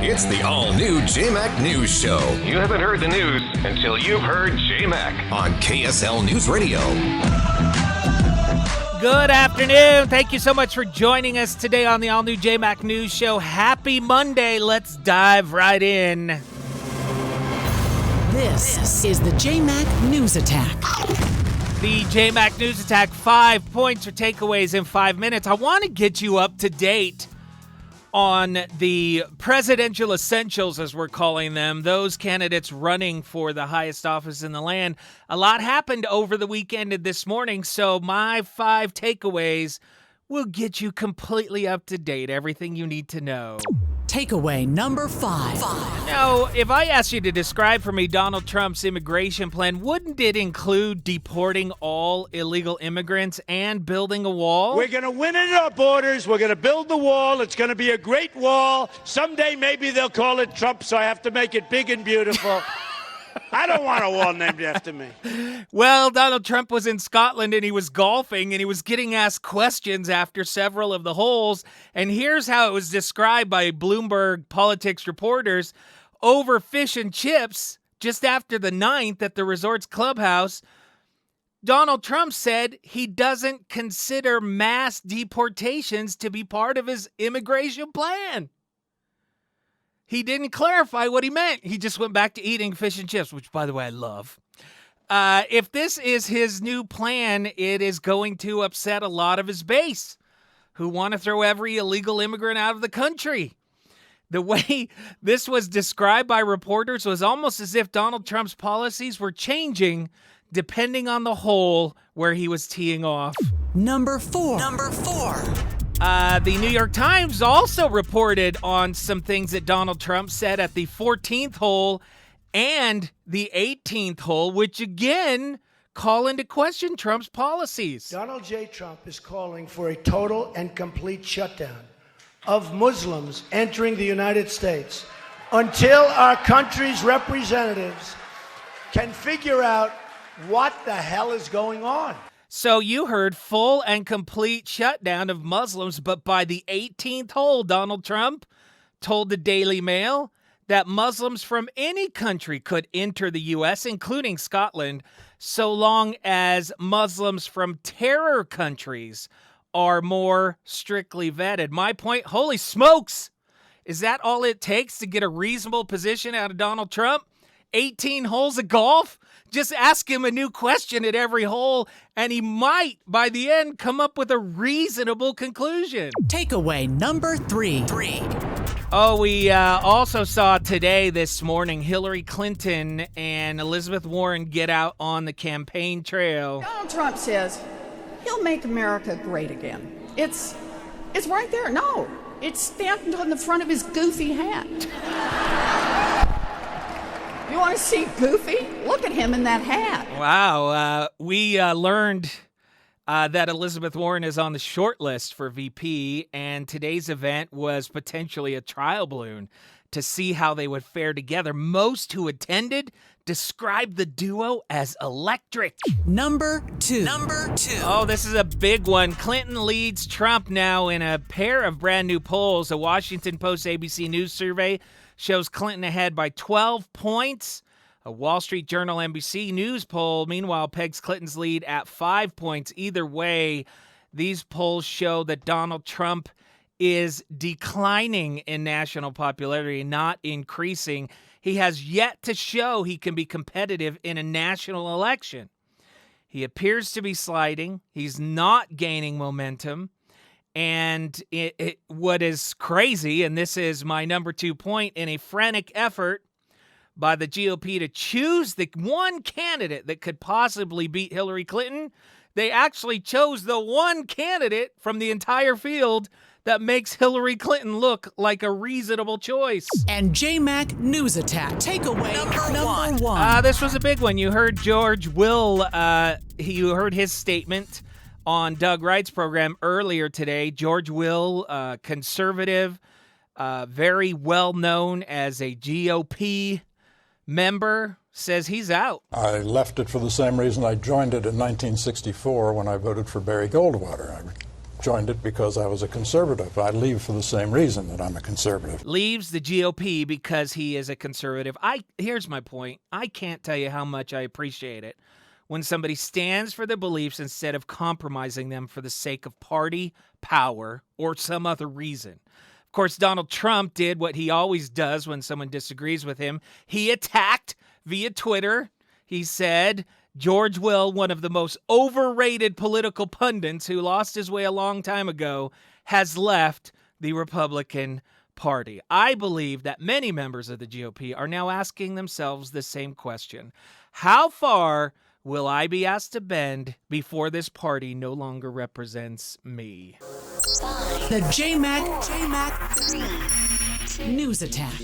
It's the all-new JayMac News Show. You haven't heard the news until you've heard JayMac On KSL News Radio. Good afternoon. Thank you so much for joining us today on the all-new JayMac News Show. Happy Monday. Let's dive right in. This is the JayMac News Attack. The JayMac News Attack, 5 points or takeaways in 5 minutes. I want to get you up to date on the presidential essentials, as we're calling them, those candidates running for the highest office in the land. A lot happened over the weekend and this morning, so my 5 takeaways will get you completely up to date, everything you need to know. Takeaway number 5. Now, if I asked you to describe for me Donald Trump's immigration plan, wouldn't it include deporting all illegal immigrants and building a wall? We're going to win at our borders. We're going to build the wall. It's going to be a great wall. Someday maybe they'll call it Trump, so I have to make it big and beautiful. I don't want a wall named after me. Well, Donald Trump was in Scotland and he was golfing and he was getting asked questions after several of the holes. And here's how it was described by Bloomberg politics reporters. Over fish and chips, just after the 9th at the resort's clubhouse, Donald Trump said he doesn't consider mass deportations to be part of his immigration plan. He didn't clarify what he meant. He just went back to eating fish and chips, which, by the way, I love. If this is his new plan, it is going to upset a lot of his base who want to throw every illegal immigrant out of the country. The way this was described by reporters was almost as if Donald Trump's policies were changing depending on the hole where he was teeing off. Number 4. The New York Times also reported on some things that Donald Trump said at the 14th hole and the 18th hole, which again call into question Trump's policies. Donald J. Trump is calling for a total and complete shutdown of Muslims entering the United States until our country's representatives can figure out what the hell is going on. So you heard full and complete shutdown of Muslims, but by the 18th hole, Donald Trump told the Daily Mail that Muslims from any country could enter the U.S., including Scotland, so long as Muslims from terror countries are more strictly vetted. My point, holy smokes, is that all it takes to get a reasonable position out of Donald Trump? 18 holes of golf? Just ask him a new question at every hole, and he might, by the end, come up with a reasonable conclusion. Takeaway number 3. Oh, we also saw today, this morning, Hillary Clinton and Elizabeth Warren get out on the campaign trail. Donald Trump says he'll make America great again. It's right there. No, it's stamped on the front of his goofy hat. You want to see Goofy? Look at him in that hat. Wow. We learned that Elizabeth Warren is on the short list for VP, and today's event was potentially a trial balloon to see how they would fare together. Most who attended described the duo as electric. Number 2. Oh, this is a big one. Clinton leads Trump now in a pair of brand new polls. A Washington Post ABC News survey shows Clinton ahead by 12 points. A Wall Street Journal NBC News poll, meanwhile, pegs Clinton's lead at 5 points. Either way, these polls show that Donald Trump is declining in national popularity, not increasing. He has yet to show he can be competitive in a national election. He appears to be sliding. He's not gaining momentum. And what is crazy, and this is my number 2 point, in a frantic effort by the GOP to choose the one candidate that could possibly beat Hillary Clinton, they actually chose the one candidate from the entire field that makes Hillary Clinton look like a reasonable choice. And JayMac News Attack. Takeaway number 1. This was a big one. You heard George Will, you heard his statement on Doug Wright's program earlier today. George Will, conservative, very well known as a GOP member, says he's out. I left it for the same reason I joined it in 1964 when I voted for Barry Goldwater. I joined it because I was a conservative. I leave for the same reason that I'm a conservative. Leaves the GOP because he is a conservative. Here's my point. I can't tell you how much I appreciate it when somebody stands for their beliefs instead of compromising them for the sake of party, power, or some other reason. Of course, Donald Trump did what he always does when someone disagrees with him. He attacked via Twitter. He said, George Will, one of the most overrated political pundits who lost his way a long time ago, has left the Republican Party. I believe that many members of the GOP are now asking themselves the same question. How far will I be asked to bend before this party no longer represents me? The JayMac News Attack.